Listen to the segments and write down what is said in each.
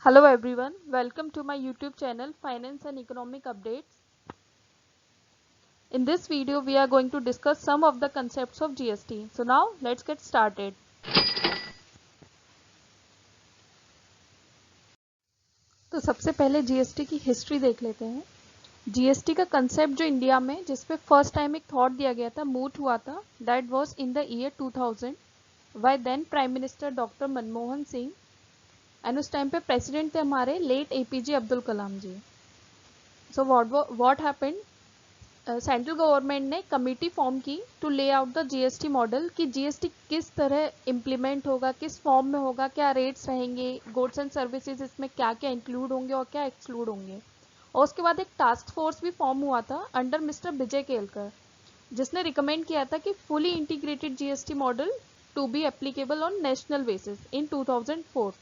Hello everyone, welcome to my YouTube channel Finance and Economic Updates. In this video we are going to discuss some of the concepts of GST. So now let's get started. तो सबसे पहले GST की history देख लेते हैं। GST का concept जो India में जिस पे फर्स्ट टाइम एक थॉट दिया गया था, मूट हुआ था, that was in the year 2000 by then prime minister doctor Manmohan Singh and उस टाइम पे प्रेसिडेंट थे हमारे late APJ Abdul Kalam ji. So what happened, central government ने कमेटी फॉर्म की to lay out the GST model कि GST किस तरह इम्प्लीमेंट होगा, किस फॉर्म में होगा, क्या रेट्स रहेंगे, गुड्स एंड सर्विसेज इसमें क्या क्या इंक्लूड होंगे और क्या एक्सक्लूड होंगे। और उसके बाद एक टास्क फोर्स भी फॉर्म हुआ था अंडर मिस्टर विजय केलकर, जिसने रिकमेंड किया था कि fully integrated GST model to be applicable on national basis in 2004।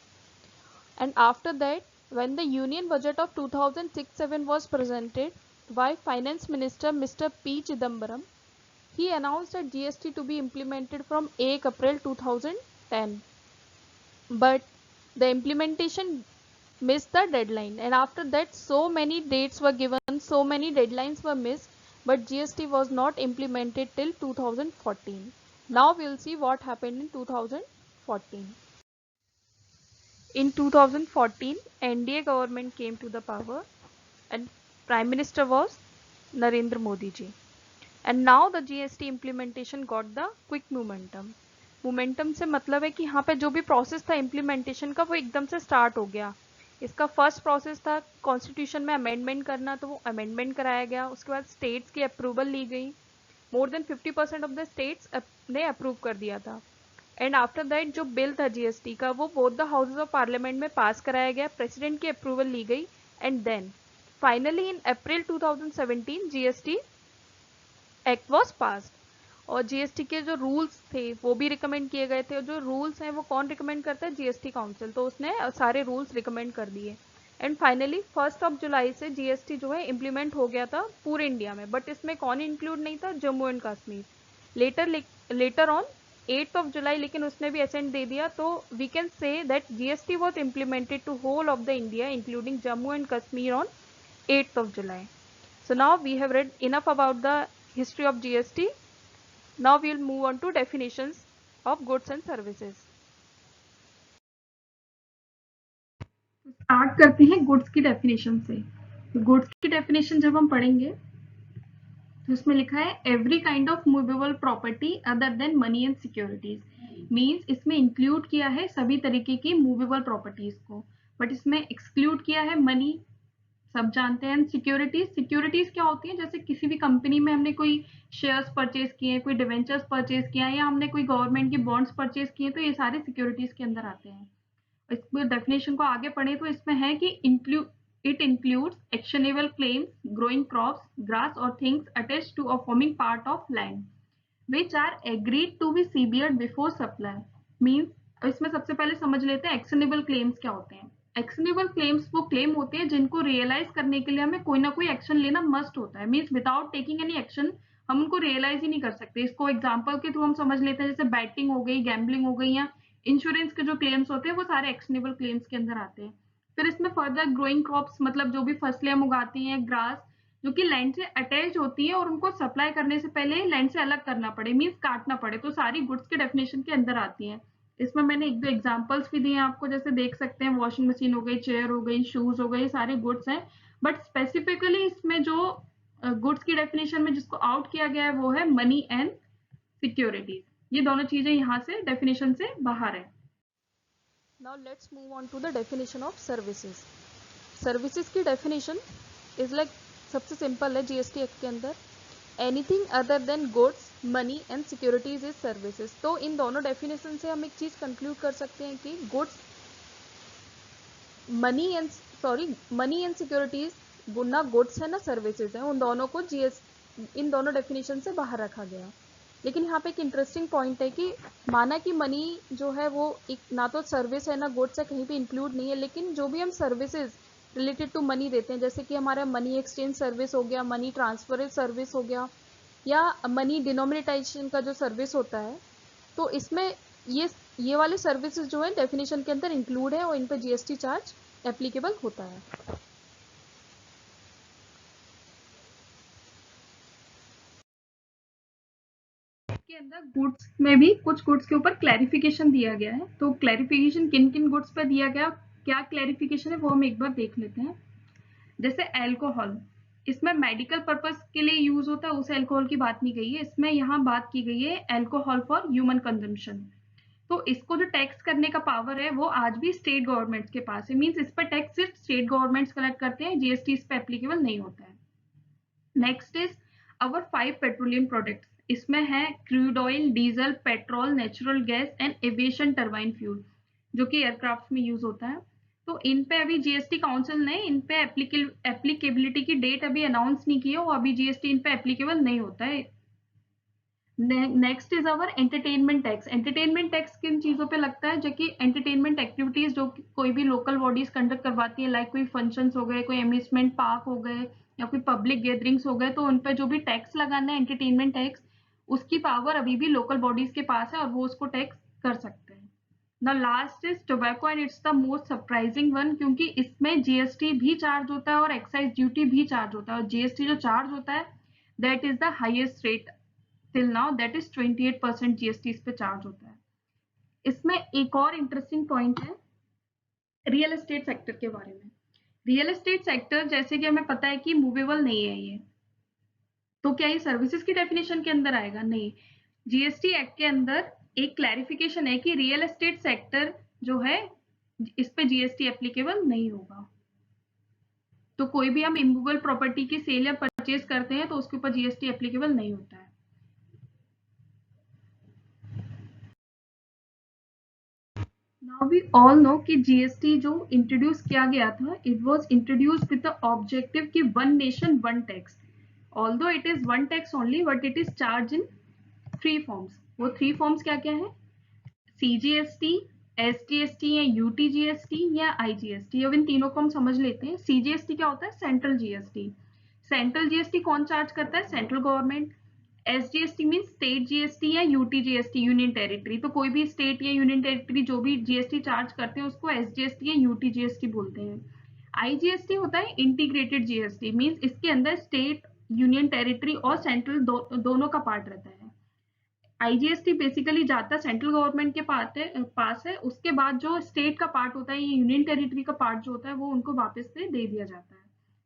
And after that, when the Union Budget of 2006-07 was presented by Finance Minister Mr. P. Chidambaram, he announced that GST to be implemented from 1 April 2010. But the implementation missed the deadline, and after that so many dates were given, so many deadlines were missed, but GST was not implemented till 2014. Now we will see what happened in 2014. In 2014, NDA government came to the power and Prime Minister was Narendra Modi ji. And now the GST implementation got the quick momentum. Momentum से मतलब है कि यहाँ पे जो भी process था implementation का वो एकदम से स्टार्ट हो गया। इसका फर्स्ट प्रोसेस था कॉन्स्टिट्यूशन में अमेंडमेंट करना, तो वो अमेंडमेंट कराया गया। उसके बाद स्टेट्स की अप्रूवल ली गई, more than 50% of the states ने अप्रूव कर दिया था। एंड आफ्टर दैट जो बिल था GST का वो both the houses of parliament में पास कराया गया, प्रेसिडेंट की अप्रूवल ली गई and then finally in April 2017 GST act was passed. और GST के जो रूल्स थे वो भी रिकमेंड किए गए थे, और जो रूल्स हैं वो कौन रिकमेंड करता है, GST काउंसिल, तो उसने सारे रूल्स रिकमेंड कर दिए। एंड फाइनली 1 जुलाई से GST जो है इम्प्लीमेंट हो गया था पूरे इंडिया में, बट इसमें कौन इंक्लूड नहीं था, Jammu and Kashmir. Later on 8 July लेकिन उसने भी असेंट दे दिया, तो we can say that GST was implemented to whole of the India including Jammu and Kashmir on 8 July. So now we have read enough about the history of GST. Now we will move on to definitions of goods and services. Start करते हैं goods की definition से। तो goods की definition जब हम पढ़ेंगे तो इसमें लिखा है every kind of movable property other than money and securities. Means इसमें इंक्लूड किया है सभी तरीके की मूवेबल प्रॉपर्टीज को, बट इसमें एक्सक्लूड किया है मनी, सब जानते हैं। सिक्योरिटीज, सिक्योरिटीज क्या होती है, जैसे किसी भी कंपनी में हमने कोई शेयर्स परचेज किए, कोई डिवेंचर्स परचेज किया, या हमने कोई गवर्नमेंट की बॉन्ड्स परचेज किए, तो ये सारे सिक्योरिटीज के अंदर आते हैं। इसको डेफिनेशन को आगे पढ़े तो इसमें है कि it includes actionable claims, growing crops, grass और things attached to a forming part of land which are agreed to be severed before supply। Means इसमें सबसे पहले समझ लेते हैं एक्शनेबल क्लेम्स क्या होते हैं। एक्शनेबल क्लेम्स वो क्लेम होते हैं जिनको रियलाइज करने के लिए हमें कोई ना कोई एक्शन लेना मस्ट होता है। Means without taking any action हम उनको रियलाइज ही नहीं कर सकते। इसको एग्जाम्पल के थ्रू हम समझ लेते हैं, जैसे बैटिंग हो गई, गैम्बलिंग हो गई, या इंश्योरेंस के जो क्लेम्स होते हैं वो सारे एक्शनेबल क्लेम्स के अंदर आते हैं। फिर इसमें फर्दर ग्रोइंग क्रॉप्स, मतलब जो भी फसलें हम उगाते हैं, ग्रास जो कि लैंड से अटैच होती है और उनको सप्लाई करने से पहले लैंड से अलग करना पड़े, मीन्स काटना पड़े, तो सारी गुड्स के डेफिनेशन के अंदर आती हैं। इसमें मैंने एक दो एग्जांपल्स भी दिए आपको, जैसे देख सकते हैं वॉशिंग मशीन हो गई, चेयर हो गई, शूज हो गए, सारे गुड्स हैं। बट स्पेसिफिकली इसमें जो गुड्स की डेफिनेशन में जिसको आउट किया गया है वो है मनी एंड सिक्योरिटीज। ये दोनों चीजें यहाँ से डेफिनेशन से बाहर है। Now let's move on to the definition of services. Services की definition is like सबसे simple है GST एक्ट के अंदर, anything other than goods, money and securities is services. तो इन दोनों डेफिनेशन से हम एक चीज कंक्लूड कर सकते हैं कि गुड्स, मनी एंड सिक्योरिटीज, ना गुड्स है ना सर्विसेज है, उन दोनों को इन दोनों डेफिनेशन से बाहर रखा गया। लेकिन यहाँ पे एक इंटरेस्टिंग पॉइंट है कि माना कि मनी जो है वो एक ना तो सर्विस है ना गुड्स है, कहीं पे इंक्लूड नहीं है, लेकिन जो भी हम सर्विसेज रिलेटेड टू मनी देते हैं, जैसे कि हमारा मनी एक्सचेंज सर्विस हो गया, मनी ट्रांसफर सर्विस हो गया, या मनी डिनोमिनेटाइजेशन का जो सर्विस होता है, तो इसमें ये वाले सर्विसेज जो है डेफिनेशन के अंदर इंक्लूड है और इन पे GST चार्ज एप्लीकेबल होता है। के अंदर गुड्स में भी कुछ गुड्स के ऊपर क्लैरिफिकेशन दिया गया है। तो क्लैरिफिकेशन किन किन गुड्स पर दिया गया, क्या क्लैरिफिकेशन है वो हम एक बार देख लेते हैं। जैसे अल्कोहल, इसमें मेडिकल पर्पस के लिए यूज होता है, उस अल्कोहल की बात नहीं गई है इसमें, यहाँ बात की गई है अल्कोहल फॉर ह्यूमन कंजम्पशन। तो इसको जो टैक्स करने का पावर है वो आज भी स्टेट गवर्नमेंट्स के पास है। मींस इस पर टैक्स सिर्फ स्टेट गवर्नमेंट्स कलेक्ट करते हैं, जीएसटी इस पर एप्लीकेबल नहीं होता है। Next is our 5 petroleum products. इसमें है crude oil, diesel, petrol, natural gas and aviation turbine fuel, जो कि एयरक्राफ्ट में यूज होता है। तो इन पे अभी जीएसटी काउंसिल ने इन पे एप्लीकेबिलिटी की डेट अभी अनाउंस नहीं की है, वो अभी जीएसटी इन पे एप्लीकेबल नहीं होता है। Next is our entertainment tax. Entertainment tax किन चीजों पे लगता है, जो कि एंटरटेनमेंट एक्टिविटीज जो कोई भी लोकल बॉडीज कंडक्ट करवाती है, लाइक कोई फंक्शंस हो गए, कोई अम्यूजमेंट पार्क हो गए या कोई पब्लिक गैदरिंग्स हो गए, तो उन पे जो भी टैक्स लगाना है एंटरटेनमेंट टैक्स, उसकी पावर अभी भी लोकल बॉडीज के पास है और वो उसको टैक्स कर सकते हैं। The last is tobacco and it's the most surprising one, क्योंकि इसमें जीएसटी भी चार्ज होता है और एक्साइज ड्यूटी भी चार्ज होता है, और जीएसटी जो चार्ज होता है that is the highest rate till now, that is 28% GST इस पे चार्ज होता है। इसमें एक और इंटरेस्टिंग पॉइंट है रियल एस्टेट सेक्टर के बारे में। रियल एस्टेट सेक्टर जैसे कि हमें पता है कि मूवेबल नहीं है ये, तो क्या ये सर्विसेज की डेफिनेशन के अंदर आएगा? नहीं। जीएसटी एक्ट के अंदर एक क्लैरिफिकेशन है कि रियल एस्टेट सेक्टर जो है इस पे जीएसटी एप्लीकेबल नहीं होगा। तो कोई भी हम इमूवेबल प्रॉपर्टी की सेल या परचेज करते हैं तो उसके ऊपर जीएसटी एप्लीकेबल नहीं होता है। Now we all know कि जीएसटी जो इंट्रोड्यूस किया गया था, it was introduced with the objective कि one nation one tax. Although it is one tax only, but it is charged in 3 forms. वो 3 forms क्या क्या है? CGST, SGST या UTGST या IGST। अब इन तीनों को हम समझ लेते हैं। CGST क्या होता है? Central GST. सेंट्रल जीएसटी कौन चार्ज करता है? Central government. SGST mean state GST या UTGST, यूनियन टेरिटरी। तो कोई भी स्टेट या यूनियन टेरिटरी जो भी जीएसटी चार्ज करते हैं उसको SGST या UTGST बोलते हैं। IGST होता है इंटीग्रेटेड जीएसटी, मीन्स इसके अंदर स्टेट, यूनियन टेरिटरी और सेंट्रल दोनों का पार्ट रहता है। IGST बेसिकली जाता है सेंट्रल गवर्नमेंट के पास है, उसके बाद जो स्टेट का पार्ट होता है, ये यूनियन टेरिटरी का पार्ट जो होता है, वो उनको वापस से दे दिया जाता है।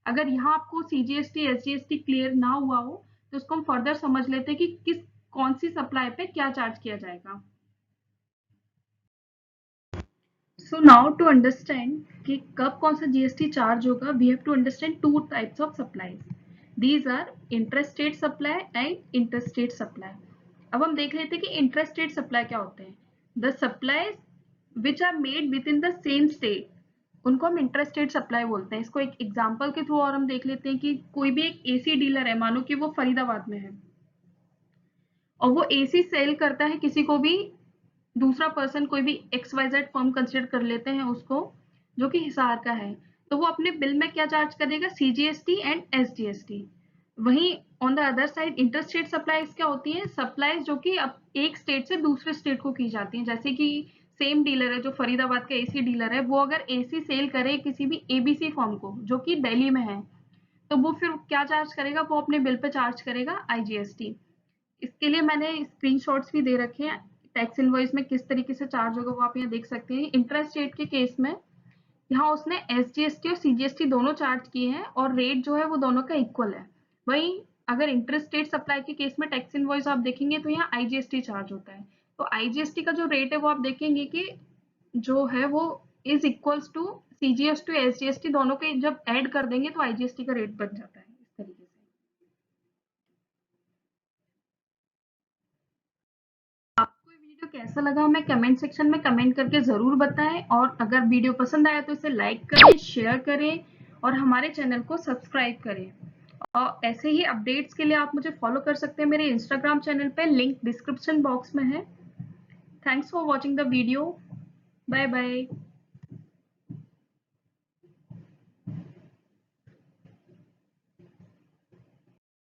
अगर यहाँ आपको CGST SGST क्लियर ना हुआ हो तो उसको हम फर्दर समझ लेते हैं कि कौन सी सप्लाई पे क्या चार्ज किया जाएगा। सो नाउ टू अंडरस्टैंड कि कब कौन सा जीएसटी चार्ज होगा, we have to understand 2 types of supplies. These are intrastate supply and interstate supply. अब हम देख लेते हैं कि इंट्रास्टेट सप्लाई क्या होते हैं। The supplies which are made within the same state, उनको हम इंट्रास्टेट सप्लाई बोलते हैं। इसको एक एग्जांपल के थ्रू और हम देख लेते हैं कि कोई भी एक एसी डीलर है, मानो कि वो फरीदाबाद में है और वो एसी सेल करता है किसी को भी, दूसरा पर्सन कोई भी XYZ फर्म कंसिडर कर लेते हैं उसको, जो कि हिसार का है, तो वो अपने बिल में क्या चार्ज करेगा? CGST and SGST। वहीं on the other side interstate supplies क्या होती है? सप्लाईज जो कि अब एक स्टेट से दूसरे स्टेट को की जाती है। जैसे कि सेम डीलर है, जो फरीदाबाद का एसी डीलर है, वो अगर एसी सेल करे किसी भी ABC फर्म को जो कि दिल्ली में है, तो वो फिर क्या चार्ज करेगा? वो अपने बिल पे चार्ज करेगा IGST। इसके लिए मैंने स्क्रीनशॉट्स भी दे रखे हैं, टैक्स इनवॉइस में किस तरीके से चार्ज होगा वो आप यहाँ देख सकते हैं। इंट्रास्टेट के केस में यहाँ उसने SGST और CGST दोनों चार्ज किए हैं और रेट जो है वो दोनों का इक्वल है। वहीं अगर इंटरस्टेट सप्लाई के केस में टैक्स इनवॉइस आप देखेंगे तो यहाँ IGST चार्ज होता है। तो IGST का जो रेट है वो आप देखेंगे कि जो है वो is equals to CGST SGST, दोनों के जब ऐड कर देंगे तो IGST का रेट बन जाता है इस तरीके से। आपको ये वीडियो कैसा लगा हमें कमेंट सेक्शन में कमेंट करके ज़रूर बताएं, और अगर वीडियो पसंद आया तो इसे लाइक करें, शेयर करें और हमारे चैनल को सब्सक्राइब करें। और ऐसे ही अपडेट्स के लिए आप मुझे फॉलो कर सकते हैं मेरे इंस्टाग्राम चैनल पे, लिंक डिस्क्रिप्शन बॉक्स में है। Thanks for watching the video. Bye bye.